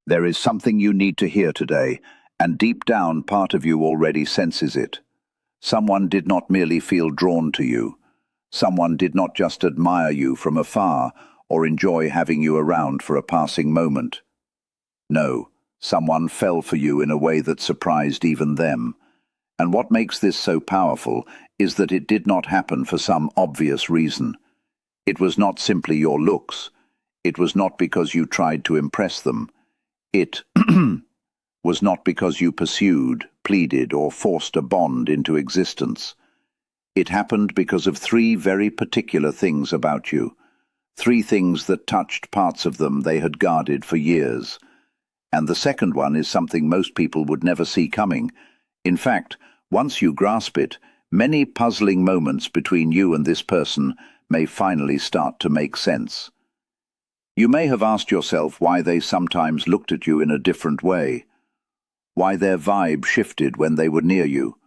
There is something you need to hear today, and deep down part of you already senses it. Someone did not merely feel drawn to you. Someone did not just admire you from afar or enjoy having you around for a passing moment. No, someone fell for you in a way that surprised even them. And what makes this so powerful is that it did not happen for some obvious reason. It was not simply your looks. It was not because you tried to impress them. It was not because you pursued, pleaded, or forced a bond into existence. It happened because of three very particular things about you, three things that touched parts of them they had guarded for years. And the second one is something most people would never see coming. In fact, once you grasp it, many puzzling moments between you and this person may finally start to make sense. You may have asked yourself why they sometimes looked at you in a different way, why their vibe shifted when they were near you,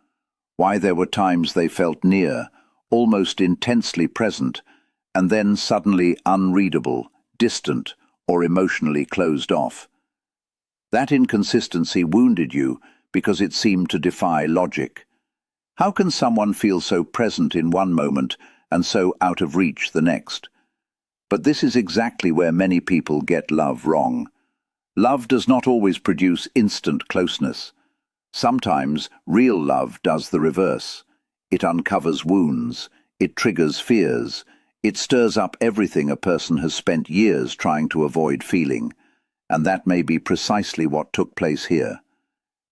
why there were times they felt near, almost intensely present, and then suddenly unreadable, distant, or emotionally closed off. That inconsistency wounded you because it seemed to defy logic. How can someone feel so present in one moment and so out of reach the next? But this is exactly where many people get love wrong. Love does not always produce instant closeness. Sometimes real love does the reverse. It uncovers wounds, it triggers fears, it stirs up everything a person has spent years trying to avoid feeling. And that may be precisely what took place here.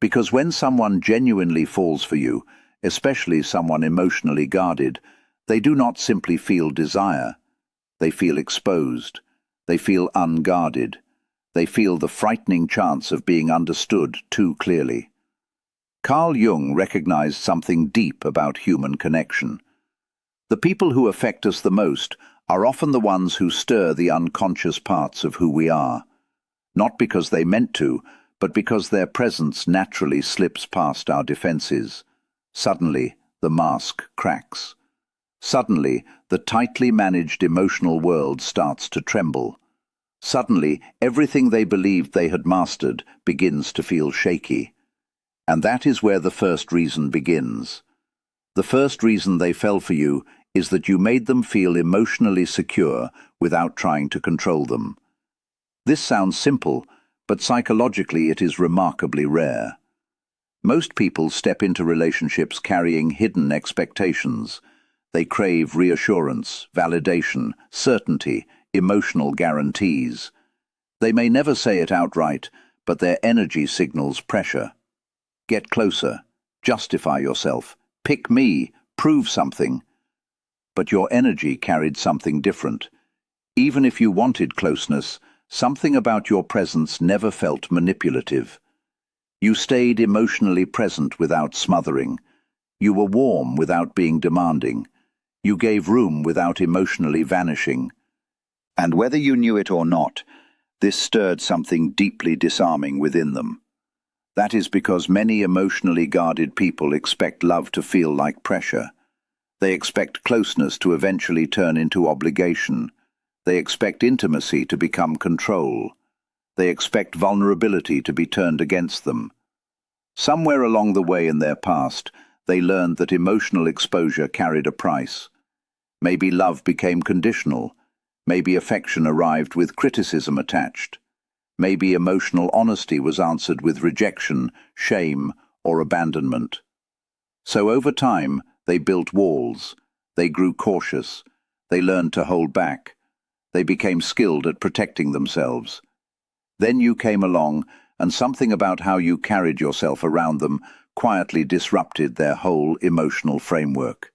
Because when someone genuinely falls for you, especially someone emotionally guarded, they do not simply feel desire. They feel exposed. They feel unguarded. They feel the frightening chance of being understood too clearly. Carl Jung recognized something deep about human connection. The people who affect us the most are often the ones who stir the unconscious parts of who we are. Not because they meant to, but because their presence naturally slips past our defenses. Suddenly, the mask cracks. Suddenly, the tightly managed emotional world starts to tremble. Suddenly, everything they believed they had mastered begins to feel shaky. And that is where the first reason begins. The first reason they fell for you is that you made them feel emotionally secure without trying to control them. This sounds simple, but psychologically it is remarkably rare. Most people step into relationships carrying hidden expectations. They crave reassurance, validation, certainty, emotional guarantees. They may never say it outright, but their energy signals pressure. Get closer, justify yourself, pick me, prove something. But your energy carried something different. Even if you wanted closeness, something about your presence never felt manipulative. You stayed emotionally present without smothering. You were warm without being demanding. You gave room without emotionally vanishing. And whether you knew it or not, this stirred something deeply disarming within them. That is because many emotionally guarded people expect love to feel like pressure. They expect closeness to eventually turn into obligation. They expect intimacy to become control. They expect vulnerability to be turned against them. Somewhere along the way in their past, they learned that emotional exposure carried a price. Maybe love became conditional. Maybe affection arrived with criticism attached. Maybe emotional honesty was answered with rejection, shame, or abandonment. So over time, they built walls. They grew cautious. They learned to hold back. They became skilled at protecting themselves. Then you came along, and something about how you carried yourself around them quietly disrupted their whole emotional framework.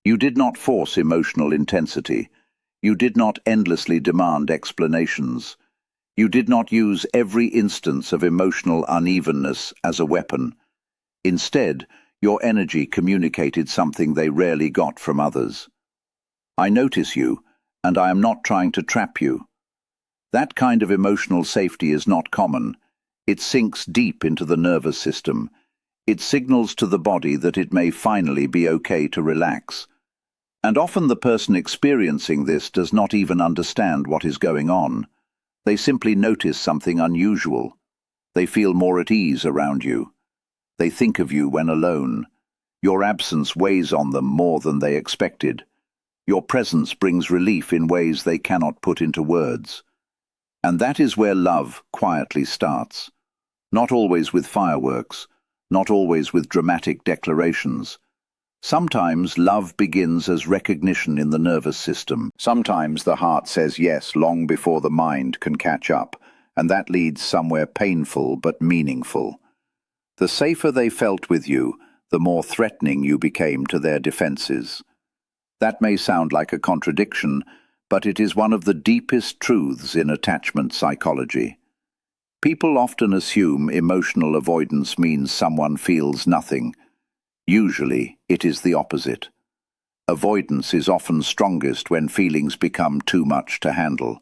You did not force emotional intensity. You did not endlessly demand explanations. You did not use every instance of emotional unevenness as a weapon. Instead, your energy communicated something they rarely got from others. I notice you, and I am not trying to trap you. That kind of emotional safety is not common. It sinks deep into the nervous system. It signals to the body that it may finally be okay to relax. And often the person experiencing this does not even understand what is going on. They simply notice something unusual. They feel more at ease around you. They think of you when alone. Your absence weighs on them more than they expected. Your presence brings relief in ways they cannot put into words. And that is where love quietly starts. Not always with fireworks, not always with dramatic declarations. Sometimes love begins as recognition in the nervous system. Sometimes the heart says yes long before the mind can catch up, and that leads somewhere painful but meaningful. The safer they felt with you, the more threatening you became to their defenses. That may sound like a contradiction, but it is one of the deepest truths in attachment psychology. People often assume emotional avoidance means someone feels nothing. Usually, it is the opposite. Avoidance is often strongest when feelings become too much to handle.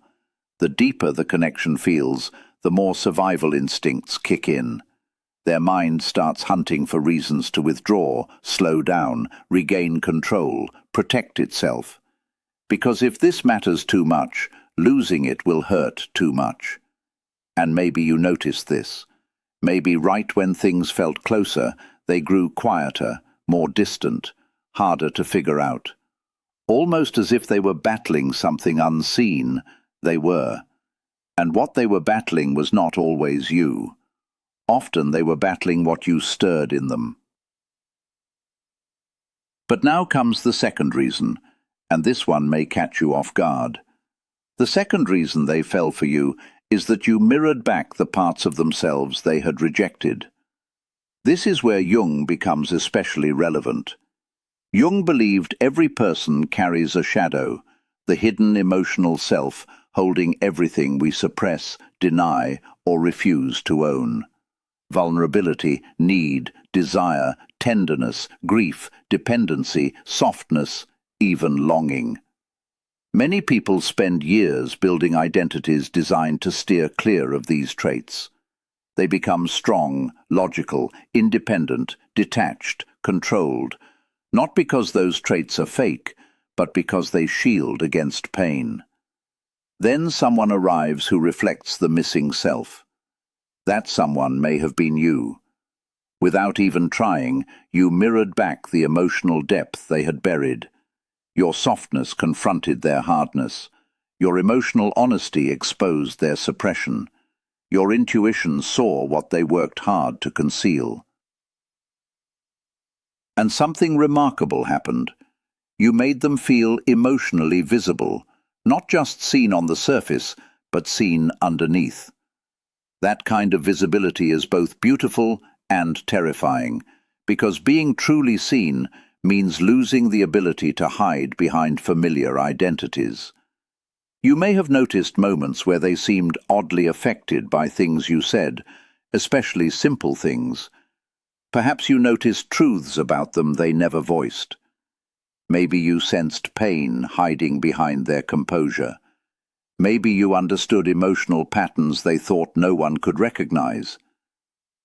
The deeper the connection feels, the more survival instincts kick in. Their mind starts hunting for reasons to withdraw, slow down, regain control, protect itself. Because if this matters too much, losing it will hurt too much. And maybe you noticed this. Maybe right when things felt closer, they grew quieter, more distant, harder to figure out. Almost as if they were battling something unseen, they were. And what they were battling was not always you. Often they were battling what you stirred in them. But now comes the second reason, and this one may catch you off guard. The second reason they fell for you is that you mirrored back the parts of themselves they had rejected. This is where Jung becomes especially relevant. Jung believed every person carries a shadow, the hidden emotional self holding everything we suppress, deny, or refuse to own. Vulnerability, need, desire, tenderness, grief, dependency, softness, even longing. Many people spend years building identities designed to steer clear of these traits. They become strong, logical, independent, detached, controlled, not because those traits are fake, but because they shield against pain. Then someone arrives who reflects the missing self. That someone may have been you. Without even trying, you mirrored back the emotional depth they had buried. Your softness confronted their hardness. Your emotional honesty exposed their suppression. Your intuition saw what they worked hard to conceal. And something remarkable happened. You made them feel emotionally visible, not just seen on the surface, but seen underneath. That kind of visibility is both beautiful and terrifying, because being truly seen means losing the ability to hide behind familiar identities. You may have noticed moments where they seemed oddly affected by things you said, especially simple things. Perhaps you noticed truths about them they never voiced. Maybe you sensed pain hiding behind their composure. Maybe you understood emotional patterns they thought no one could recognize.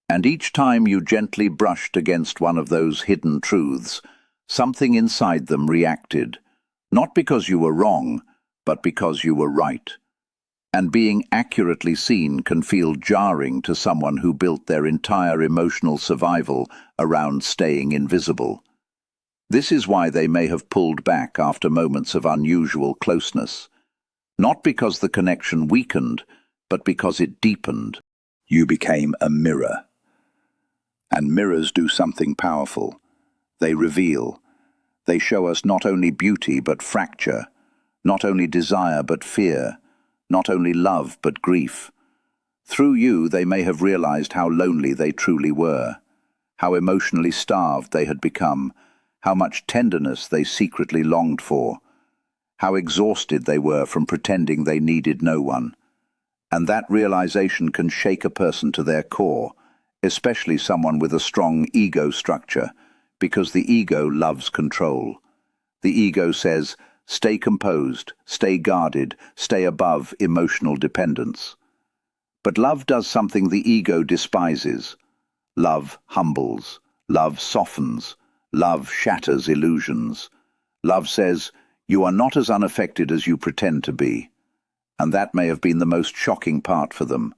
And each time you gently brushed against one of those hidden truths, something inside them reacted, not because you were wrong, but because you were right. And being accurately seen can feel jarring to someone who built their entire emotional survival around staying invisible. This is why they may have pulled back after moments of unusual closeness. Not because the connection weakened, but because it deepened. You became a mirror. And mirrors do something powerful. They reveal. They show us not only beauty but fracture, not only desire but fear, not only love but grief. Through you they may have realized how lonely they truly were, how emotionally starved they had become, how much tenderness they secretly longed for, how exhausted they were from pretending they needed no one. And that realization can shake a person to their core, especially someone with a strong ego structure, because the ego loves control. The ego says, stay composed, stay guarded, stay above emotional dependence. But love does something the ego despises. Love humbles. Love softens. Love shatters illusions. Love says, you are not as unaffected as you pretend to be. And that may have been the most shocking part for them.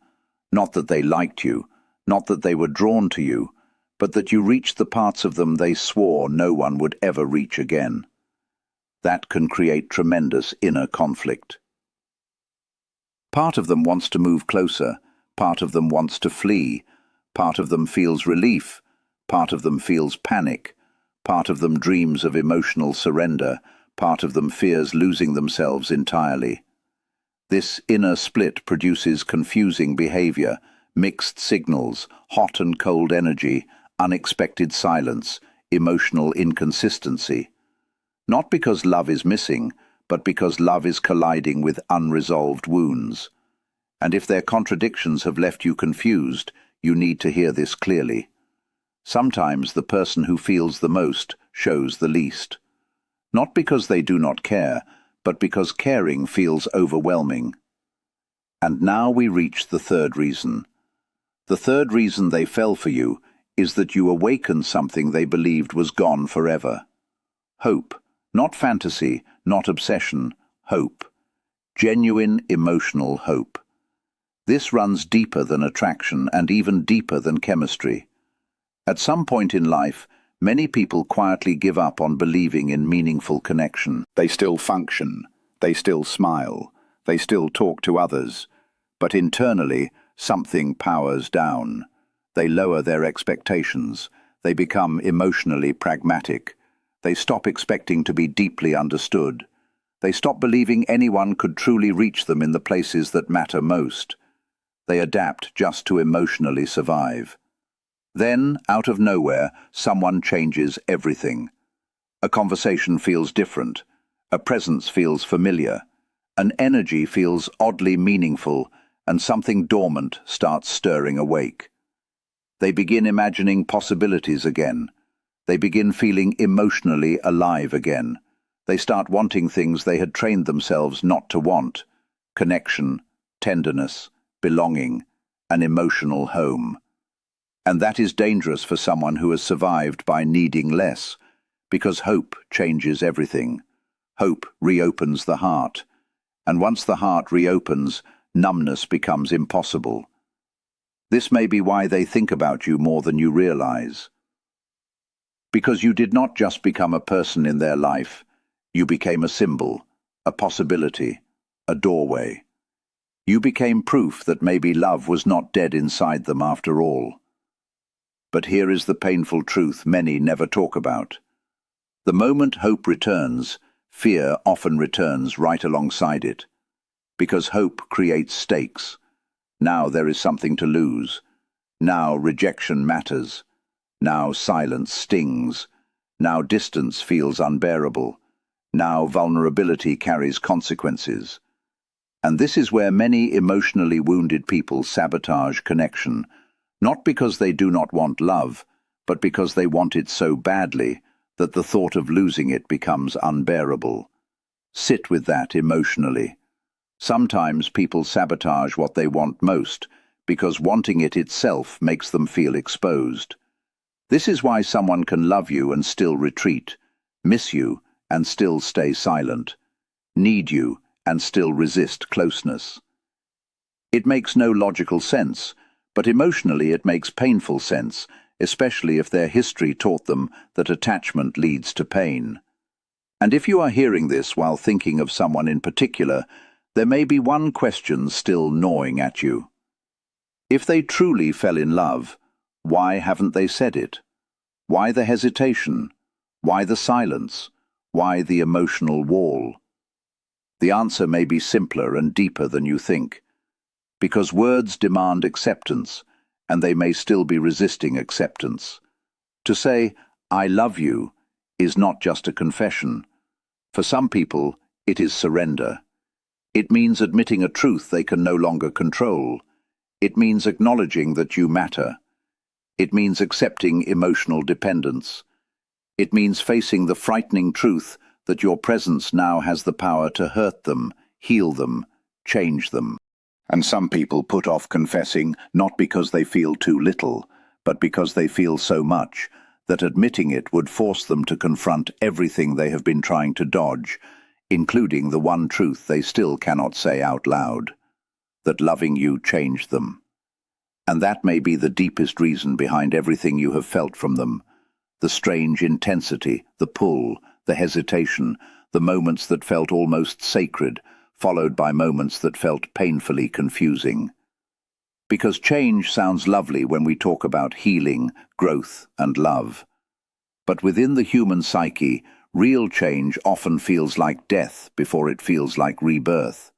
Not that they liked you, not that they were drawn to you, but that you reached the parts of them they swore no one would ever reach again. That can create tremendous inner conflict. Part of them wants to move closer, part of them wants to flee, part of them feels relief, part of them feels panic, part of them dreams of emotional surrender, part of them fears losing themselves entirely. This inner split produces confusing behavior, mixed signals, hot and cold energy, unexpected silence, emotional inconsistency. Not because love is missing, but because love is colliding with unresolved wounds. And if their contradictions have left you confused, you need to hear this clearly. Sometimes the person who feels the most shows the least. Not because they do not care, but because caring feels overwhelming. And now we reach the third reason. The third reason they fell for you is that you awakened something they believed was gone forever. Hope, not fantasy, not obsession, hope. Genuine emotional hope. This runs deeper than attraction and even deeper than chemistry. At some point in life, many people quietly give up on believing in meaningful connection. They still function, they still smile, they still talk to others, but internally something powers down. They lower their expectations, they become emotionally pragmatic, they stop expecting to be deeply understood, they stop believing anyone could truly reach them in the places that matter most. They adapt just to emotionally survive. Then, out of nowhere, someone changes everything. A conversation feels different, a presence feels familiar, an energy feels oddly meaningful, and something dormant starts stirring awake. They begin imagining possibilities again. They begin feeling emotionally alive again. They start wanting things they had trained themselves not to want: connection, tenderness, belonging, an emotional home. And that is dangerous for someone who has survived by needing less, because hope changes everything. Hope reopens the heart, and once the heart reopens, numbness becomes impossible. This may be why they think about you more than you realize. Because you did not just become a person in their life, you became a symbol, a possibility, a doorway. You became proof that maybe love was not dead inside them after all. But here is the painful truth many never talk about. The moment hope returns, fear often returns right alongside it. Because hope creates stakes. Now there is something to lose. Now rejection matters. Now silence stings. Now distance feels unbearable. Now vulnerability carries consequences. And this is where many emotionally wounded people sabotage connection, not because they do not want love, but because they want it so badly that the thought of losing it becomes unbearable. Sit with that emotionally. Sometimes people sabotage what they want most, because wanting it itself makes them feel exposed. This is why someone can love you and still retreat, miss you and still stay silent, need you and still resist closeness. It makes no logical sense, but emotionally it makes painful sense, especially if their history taught them that attachment leads to pain. And if you are hearing this while thinking of someone in particular, there may be one question still gnawing at you. If they truly fell in love, why haven't they said it? Why the hesitation? Why the silence? Why the emotional wall? The answer may be simpler and deeper than you think. Because words demand acceptance, and they may still be resisting acceptance. To say, "I love you," is not just a confession. For some people, it is surrender. It means admitting a truth they can no longer control. It means acknowledging that you matter. It means accepting emotional dependence. It means facing the frightening truth that your presence now has the power to hurt them, heal them, change them. And some people put off confessing not because they feel too little, but because they feel so much that admitting it would force them to confront everything they have been trying to dodge, including the one truth they still cannot say out loud, that loving you changed them. And that may be the deepest reason behind everything you have felt from them, the strange intensity, the pull, the hesitation, the moments that felt almost sacred, followed by moments that felt painfully confusing. Because change sounds lovely when we talk about healing, growth, and love. But within the human psyche, real change often feels like death before it feels like rebirth.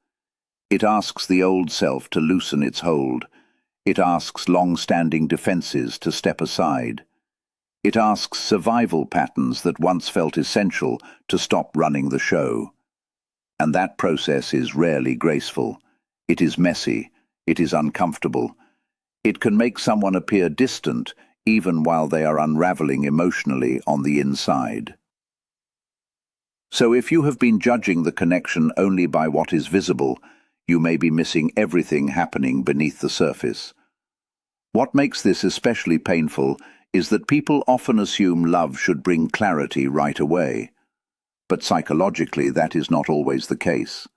It asks the old self to loosen its hold. It asks long-standing defenses to step aside. It asks survival patterns that once felt essential to stop running the show. And that process is rarely graceful. It is messy. It is uncomfortable. It can make someone appear distant, even while they are unraveling emotionally on the inside. So if you have been judging the connection only by what is visible, you may be missing everything happening beneath the surface. What makes this especially painful is that people often assume love should bring clarity right away. But psychologically, that is not always the case.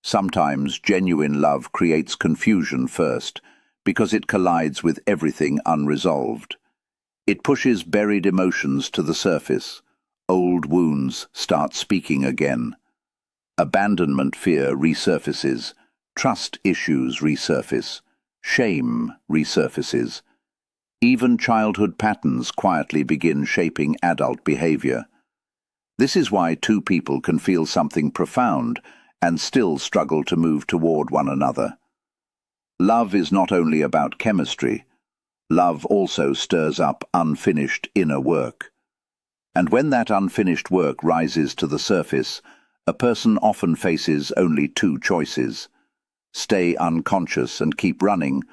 Sometimes genuine love creates confusion first, because it collides with everything unresolved. It pushes buried emotions to the surface. Old wounds start speaking again. Abandonment fear resurfaces. Trust issues resurface. Shame resurfaces. Even childhood patterns quietly begin shaping adult behavior. This is why two people can feel something profound and still struggle to move toward one another. Love is not only about chemistry. Love also stirs up unfinished inner work. And when that unfinished work rises to the surface, a person often faces only two choices: stay unconscious and keep running,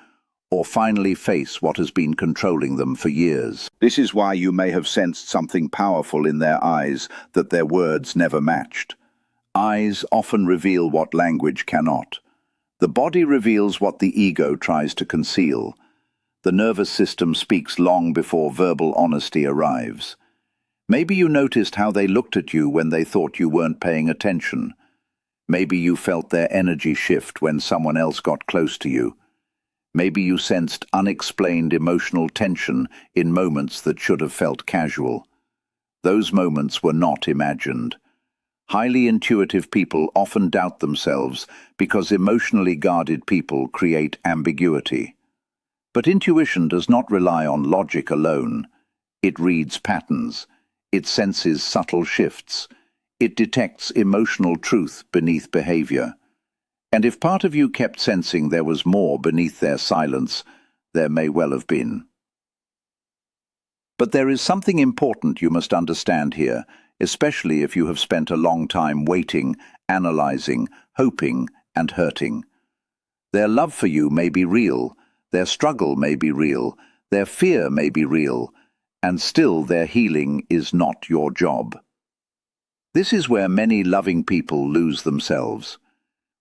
or finally face what has been controlling them for years. This is why you may have sensed something powerful in their eyes that their words never matched. Eyes often reveal what language cannot. The body reveals what the ego tries to conceal. The nervous system speaks long before verbal honesty arrives. Maybe you noticed how they looked at you when they thought you weren't paying attention. Maybe you felt their energy shift when someone else got close to you. Maybe you sensed unexplained emotional tension in moments that should have felt casual. Those moments were not imagined. Highly intuitive people often doubt themselves because emotionally guarded people create ambiguity. But intuition does not rely on logic alone. It reads patterns. It senses subtle shifts. It detects emotional truth beneath behavior. And if part of you kept sensing there was more beneath their silence, there may well have been. But there is something important you must understand here, especially if you have spent a long time waiting, analyzing, hoping, and hurting. Their love for you may be real, their struggle may be real, their fear may be real, and still their healing is not your job. This is where many loving people lose themselves.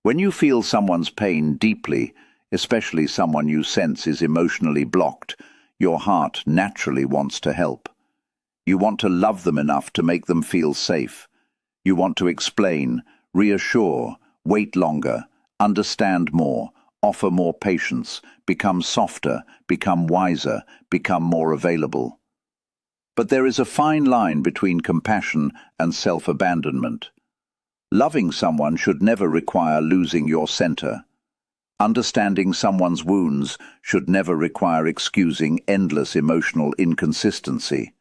When you feel someone's pain deeply, especially someone you sense is emotionally blocked, your heart naturally wants to help. You want to love them enough to make them feel safe. You want to explain, reassure, wait longer, understand more, offer more patience, become softer, become wiser, become more available. But there is a fine line between compassion and self-abandonment. Loving someone should never require losing your center. Understanding someone's wounds should never require excusing endless emotional inconsistency.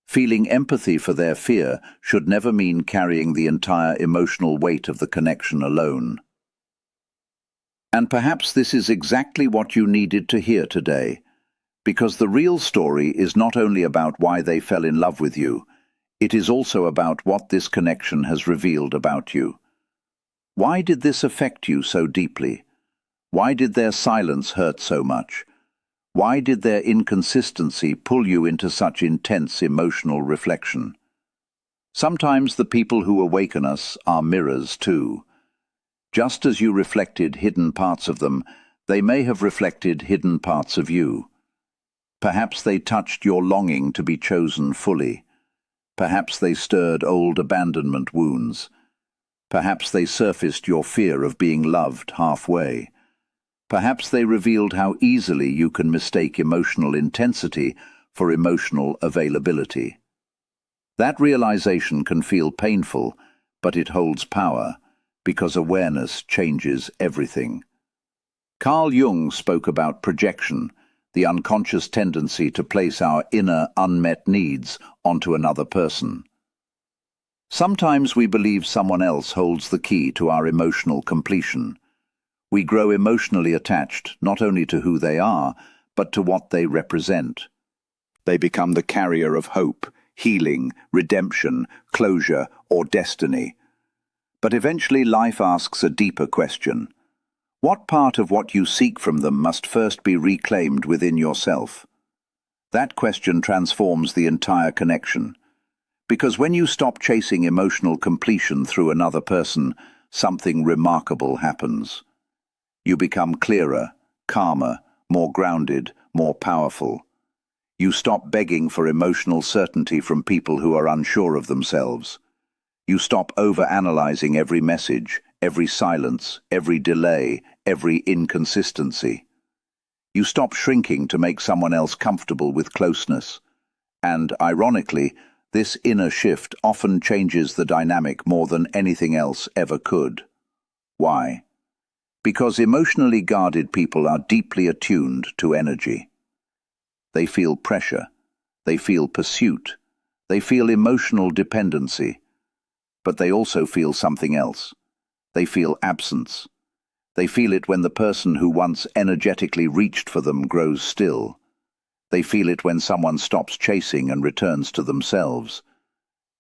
Feeling empathy for their fear should never mean carrying the entire emotional weight of the connection alone. And perhaps this is exactly what you needed to hear today, because the real story is not only about why they fell in love with you, it is also about what this connection has revealed about you. Why did this affect you so deeply? Why did their silence hurt so much? Why did their inconsistency pull you into such intense emotional reflection? Sometimes the people who awaken us are mirrors too. Just as you reflected hidden parts of them, they may have reflected hidden parts of you. Perhaps they touched your longing to be chosen fully. Perhaps they stirred old abandonment wounds. Perhaps they surfaced your fear of being loved halfway. Perhaps they revealed how easily you can mistake emotional intensity for emotional availability. That realization can feel painful, but it holds power, because awareness changes everything. Carl Jung spoke about projection, the unconscious tendency to place our inner unmet needs onto another person. Sometimes we believe someone else holds the key to our emotional completion. We grow emotionally attached not only to who they are, but to what they represent. They become the carrier of hope, healing, redemption, closure, or destiny. But eventually life asks a deeper question. What part of what you seek from them must first be reclaimed within yourself? That question transforms the entire connection. Because when you stop chasing emotional completion through another person, something remarkable happens. You become clearer, calmer, more grounded, more powerful. You stop begging for emotional certainty from people who are unsure of themselves. You stop overanalyzing every message, every silence, every delay, every inconsistency. You stop shrinking to make someone else comfortable with closeness. And, ironically, this inner shift often changes the dynamic more than anything else ever could. Why? Because emotionally guarded people are deeply attuned to energy. They feel pressure, they feel pursuit, they feel emotional dependency, but they also feel something else. They feel absence. They feel it when the person who once energetically reached for them grows still. They feel it when someone stops chasing and returns to themselves.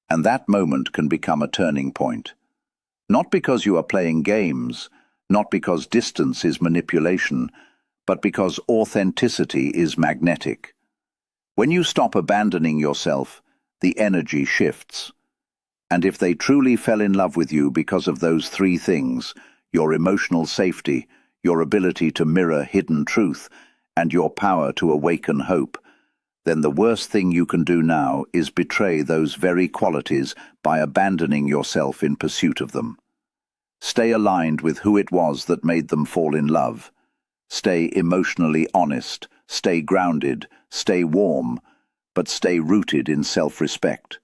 And that moment can become a turning point. Not because you are playing games, not because distance is manipulation, but because authenticity is magnetic. When you stop abandoning yourself, the energy shifts. And if they truly fell in love with you because of those three things, your emotional safety, your ability to mirror hidden truth, and your power to awaken hope, then the worst thing you can do now is betray those very qualities by abandoning yourself in pursuit of them. Stay aligned with who it was that made them fall in love. Stay emotionally honest, stay grounded, stay warm, but stay rooted in self-respect.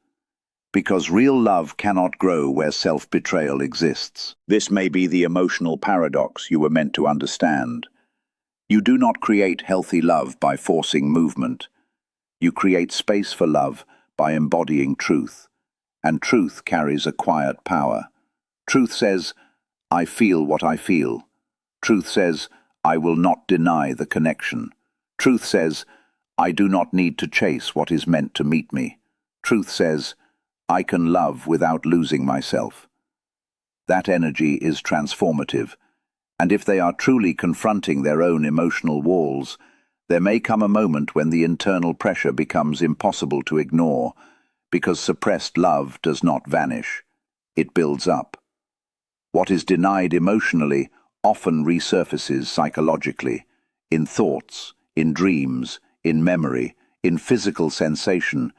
Because real love cannot grow where self-betrayal exists. This may be the emotional paradox you were meant to understand. You do not create healthy love by forcing movement. You create space for love by embodying truth. And truth carries a quiet power. Truth says, I feel what I feel. Truth says, I will not deny the connection. Truth says, I do not need to chase what is meant to meet me. Truth says, I can love without losing myself. That energy is transformative, and if they are truly confronting their own emotional walls, there may come a moment when the internal pressure becomes impossible to ignore, because suppressed love does not vanish. It builds up. What is denied emotionally often resurfaces psychologically, in thoughts, in dreams, in memory, in physical sensation,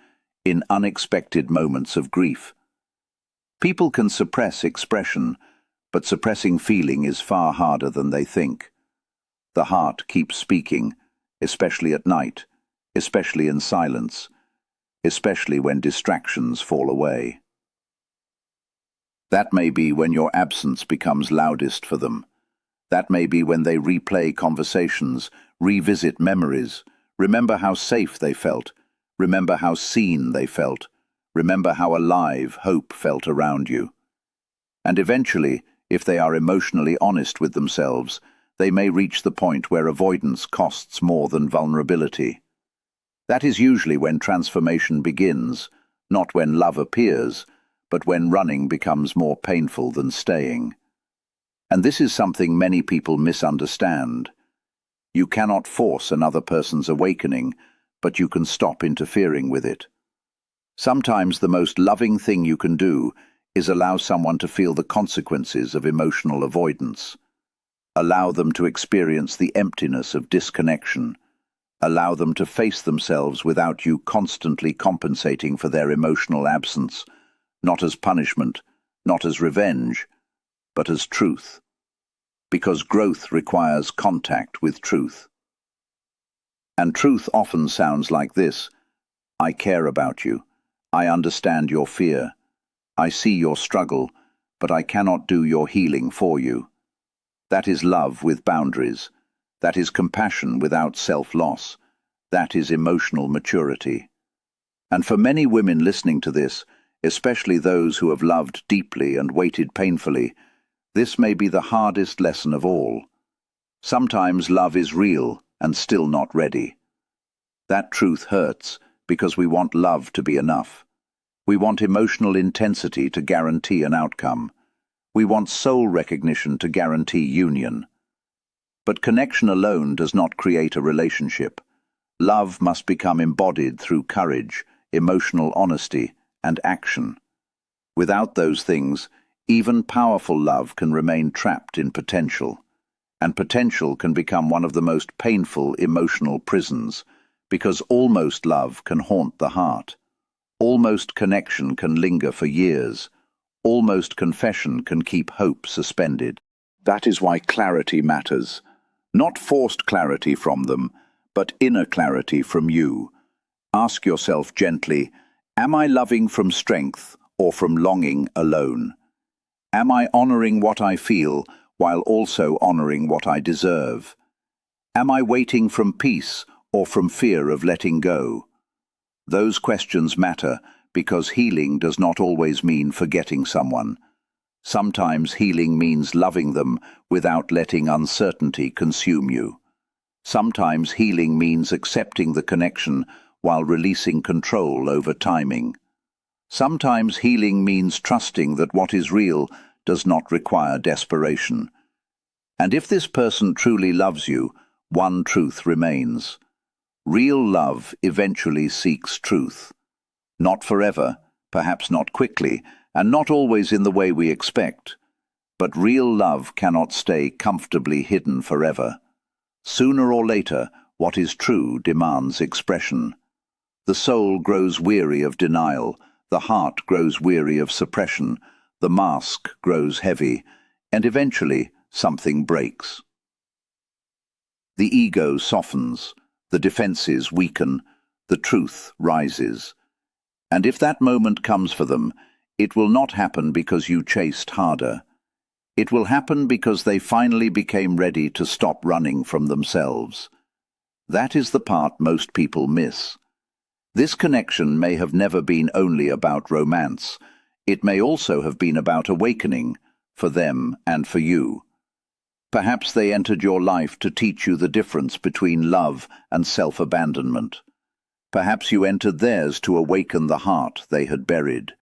in unexpected moments of grief. People can suppress expression, but suppressing feeling is far harder than they think. The heart keeps speaking, especially at night, especially in silence, especially when distractions fall away. That may be when your absence becomes loudest for them. That may be when they replay conversations, revisit memories, remember how safe they felt, remember how seen they felt, remember how alive hope felt around you. And eventually, if they are emotionally honest with themselves, they may reach the point where avoidance costs more than vulnerability. That is usually when transformation begins, not when love appears, but when running becomes more painful than staying. And this is something many people misunderstand. You cannot force another person's awakening, but you can stop interfering with it. Sometimes the most loving thing you can do is allow someone to feel the consequences of emotional avoidance. Allow them to experience the emptiness of disconnection. Allow them to face themselves without you constantly compensating for their emotional absence, not as punishment, not as revenge, but as truth. Because growth requires contact with truth. And truth often sounds like this: I care about you. I understand your fear. I see your struggle, but I cannot do your healing for you. That is love with boundaries. That is compassion without self-loss. That is emotional maturity. And for many women listening to this, especially those who have loved deeply and waited painfully, this may be the hardest lesson of all. Sometimes love is real and still not ready. That truth hurts because we want love to be enough. We want emotional intensity to guarantee an outcome. We want soul recognition to guarantee union. But connection alone does not create a relationship. Love must become embodied through courage, emotional honesty, and action. Without those things, even powerful love can remain trapped in potential. And potential can become one of the most painful emotional prisons, because almost love can haunt the heart. Almost connection can linger for years. Almost confession can keep hope suspended. That is why clarity matters. Not forced clarity from them, but inner clarity from you. Ask yourself gently, am I loving from strength or from longing alone? Am I honoring what I feel while also honoring what I deserve? Am I waiting from peace or from fear of letting go? Those questions matter because healing does not always mean forgetting someone. Sometimes healing means loving them without letting uncertainty consume you. Sometimes healing means accepting the connection while releasing control over timing. Sometimes healing means trusting that what is real does not require desperation. And if this person truly loves you, one truth remains. Real love eventually seeks truth. Not forever, perhaps not quickly, and not always in the way we expect. But real love cannot stay comfortably hidden forever. Sooner or later, what is true demands expression. The soul grows weary of denial, the heart grows weary of suppression, the mask grows heavy, and eventually something breaks. The ego softens. The defenses weaken, the truth rises. And if that moment comes for them, it will not happen because you chased harder. It will happen because they finally became ready to stop running from themselves. That is the part most people miss. This connection may have never been only about romance. It may also have been about awakening, for them and for you. Perhaps they entered your life to teach you the difference between love and self-abandonment. Perhaps you entered theirs to awaken the heart they had buried.